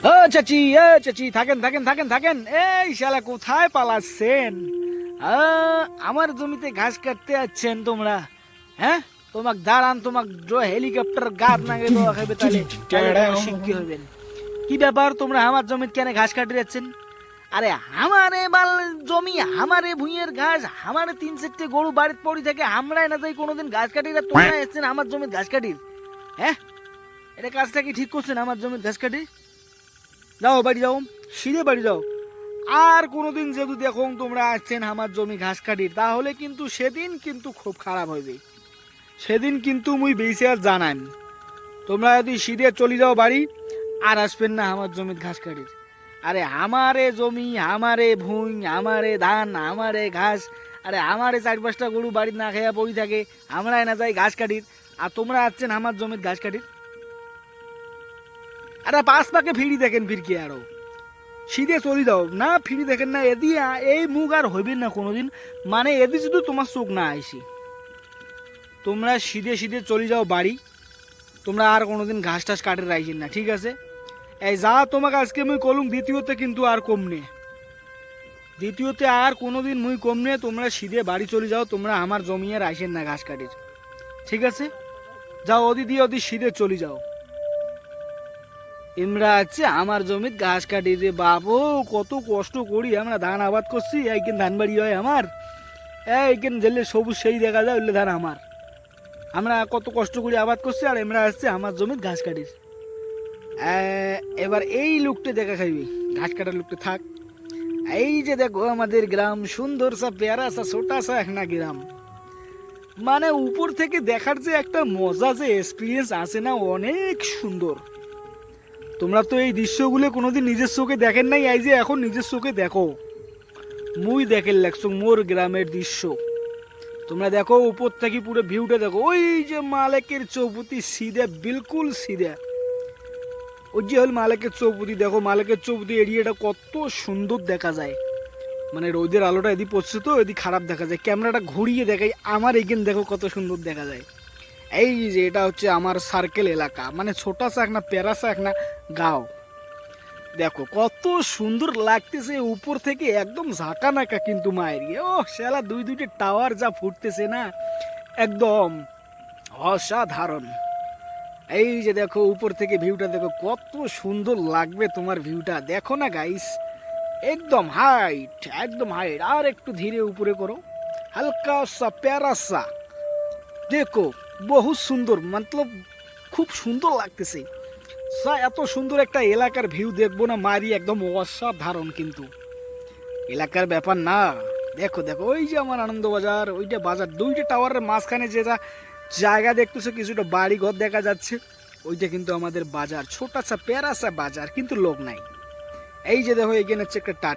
ও চাচি, এ চাচি, থাকেন থাকেন থাকেন থাকেন। এই শালা কোথায় পালাচ্ছেন? আমার জমিতে ঘাস কাটতে যাচ্ছেন তোমরা? হ্যাঁ, তোমাক দাঁড়ান, তোমাক হেলিকপ্টার গাছ নাগে দেওয়া খাবে, তাহলে তাহলে তোমার শিক্ষি হবেন। কি ব্যাপার, তোমরা আমার জমিতে কেন ঘাস কাটতে যাচ্ছেন? আরে আমারে বাল জমি, আমারে ভুঁইয়ের ঘাস, আমারে 3-4টে গরু বাড়িতে পড়ি থাকে, আমরাই না যাই কোনোদিন ঘাস কাটি না, তোমরা এসছেন আমার জমিতে ঘাস কাটির? হ্যাঁ, এটা কাজটা কি ঠিক করছেন আমার জমিতে ঘাস কাটি? যাও বাড়ি যাও, সিঁড়ে বাড়ি যাও। আর কোনোদিন যদি দেখো তোমরা আসছেন আমার জমি ঘাস কাটির, তাহলে কিন্তু সেদিন কিন্তু খুব খারাপ হইবে। সেদিন কিন্তু মুই বেঁচে আর জানান, তোমরা যদি সিঁড়ে চলে যাও বাড়ি, আর আসবেন না আমার জমির ঘাস কাটির। আরে আমারে জমি, আমারে ভুঁই, আমারে ধান, আমারে ঘাস, আরে আমারে 4-5টা গরু বাড়ির না খাইয়া পড়ি থাকে, আমরাই না যাই ঘাস কাটির, আর তোমরা আসছেন আমার জমির ঘাস কাটির। আরে পাশ পাকে ফিরি দেখেন ফিরকি, আরো সিধে চলে যাও না, ফিরি দেখেন না, এদি এই মুখ আর হইবেন না কোনোদিন। মানে এদি শুধু তোমার চোখ না আইসি, তোমরা সিধে সিধে চলে যাও বাড়ি, তোমরা আর কোনোদিন ঘাস টাস কাটে রাইছেন না, ঠিক আছে? এই যা তোমাকে আজকে মুই কলুম, দ্বিতীয়তে কিন্তু আর কম নে, দ্বিতীয়তে আর কোনোদিন মুই কম নে, তোমরা সিধে বাড়ি চলে যাও, তোমরা আমার জমি আর আইসেন না ঘাস কাটির, ঠিক আছে? যাও ওদি দিয়ে ওদি সিধে চলে যাও। ইমরা আছে আমার জমিত ঘাস কাটি রে বাবু, কত কষ্ট করি আমরা, ধান আবাদ করছি, এইখান ধান বাড়ি হয় আমার, এইখান জেলে সবুজ সেই দেখা যায়, ওইলে ধান আমার। আমরা কত কষ্ট করি আবাদ করছি, আর এমরা আসছে আমার জমিত ঘাস কাটির। এবার এই লোকটা দেখা খাইবি, ঘাস কাটার লোকটা থাক। এই যে দেখো আমাদের গ্রাম, সুন্দর সা প্যারা সা ছোটা সা একটা গ্রাম, মানে উপর থেকে দেখার যে একটা মজা, যে এক্সপিরিয়েন্স আছে না, অনেক সুন্দর। তোমরা তো এই দৃশ্যগুলো কোনোদিন নিজের চোখে দেখেন নাই, এই যে এখন নিজের চোখে দেখো, মুই দেখে লাগছো মোর গ্রামের দৃশ্য। তোমরা দেখো উপর থেকে পুরো ভিউটা দেখো, ওই যে মালিকের চৌপতি সিধে, বিলকুল সিধে, ওই যে হল মালিকের চৌপতি। দেখো মালিকের চৌপতি এরিয়াটা কত সুন্দর দেখা যায়, মানে রোদের আলোটা এদিক পড়ছে তো এদিক খারাপ দেখা যায়, ক্যামেরাটা ঘুরিয়ে দেখাই, আমার এইখানে দেখো কত সুন্দর দেখা যায়। এই যে এটা হচ্ছে আমার সার্কেল এলাকা, মানে ছোটা সা এক না প্যারা সা এক না গাঁও। দেখো কত সুন্দর লাগতেছে উপর থেকে, একদম ঝাঁকা নাকা কিন্তু মায়ের গিয়ে, ও শালা 2-2টে টাওয়ার যা ফুটতেছে না, একদম অসাধারণ। এই যে দেখো উপর থেকে ভিউটা দেখো, কত সুন্দর লাগবে তোমার ভিউটা, দেখো না গাইস, একদম হাইট, একদম হাইট। আর একটু ধীরে উপরে করো, হালকা সা প্যারা সা, দেখো বহুত সুন্দর, মতলব খুব সুন্দর লাগতেছে। এত সুন্দর একটা এলাকার ভিউ দেখবো না মারি, একদম অসাধারণ কিন্তু এলাকার ব্যাপার না। দেখো দেখো ওই যে আমার আনন্দবাজার, ওইটা বাজার, 2টে টাওয়ারের মাঝখানে যেটা জায়গা দেখতেছো, কিছুটা বাড়ি ঘর দেখা যাচ্ছে, ওইটা কিন্তু আমাদের বাজার, ছোটা সা প্যারা সা বাজার, কিন্তু লোক নাই। এই যে দেখো এখানে হচ্ছে একটা